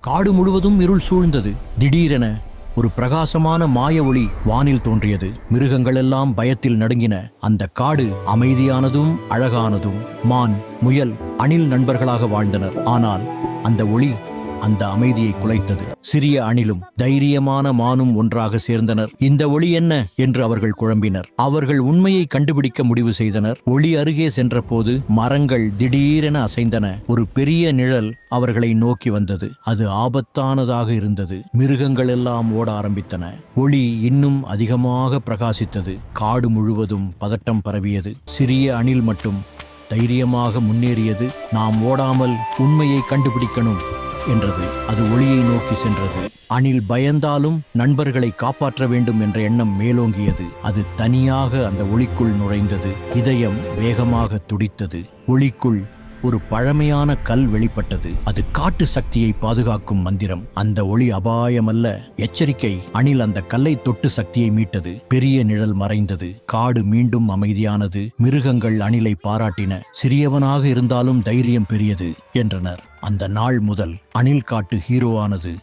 காடு முழுவதும் இருள் சூழ்ந்தது. திடீரென ஒரு பிரகாசமான மாய ஒளி வானில் தோன்றியது. மிருகங்களெல்லாம் பயத்தில் நடுங்கின. அந்த காடு அமைதியானதும் அழகானதும். மான், முயல், அணில் நண்பர்களாக வாழ்ந்தனர். ஆனால் அந்த ஒளி அந்த அமைதியை குலைத்தது. சிறிய அணிலும் தைரியமான மானும் ஒன்றாக சேர்ந்தனர். இந்த ஒளி என்ன என்று அவர்கள் குழம்பினர். அவர்கள் உண்மையை கண்டுபிடிக்க முடிவு செய்தனர். ஒளி அருகே சென்றபோது மரங்கள் திடீரென அசைந்தன. ஒரு பெரிய நிழல் அவர்களை நோக்கி வந்தது. அது ஆபத்தானதாக இருந்தது. மிருகங்கள் எல்லாம் ஓட ஆரம்பித்தன. ஒளி இன்னும் அதிகமாக பிரகாசித்தது. காடு முழுவதும் பதட்டம் பரவியது. சிறிய அணில் மட்டும் தைரியமாக முன்னேறியது. நாம் ஓடாமல் உண்மையை கண்டுபிடிக்கணும் என்றது. அது ஒளியை நோக்கி சென்றது. அணில் பயந்தாலும் நண்பர்களை காப்பாற்ற வேண்டும் என்ற எண்ணம் மேலோங்கியது. அது தனியாக அந்த ஒளிக்குள் நுழைந்தது. இதயம் வேகமாக துடித்தது. ஒளிக்குள் ஒரு பழமையான கல் வெளிப்பட்டது. அது காட்டு சக்தியை பாதுகாக்கும் மந்திரம். அந்த ஒளி அபாயமல்ல, எச்சரிக்கை. அணில் அந்த கல்லை தொட்டு சக்தியை மீட்டது. பெரிய நிழல் மறைந்தது. காடு மீண்டும் அமைதியானது. மிருகங்கள் அணிலை பாராட்டின. சிறியவனாக இருந்தாலும் தைரியம் பெரியது என்றனர். அந்த நாள் முதல் அணில் காட்டு ஹீரோவானது.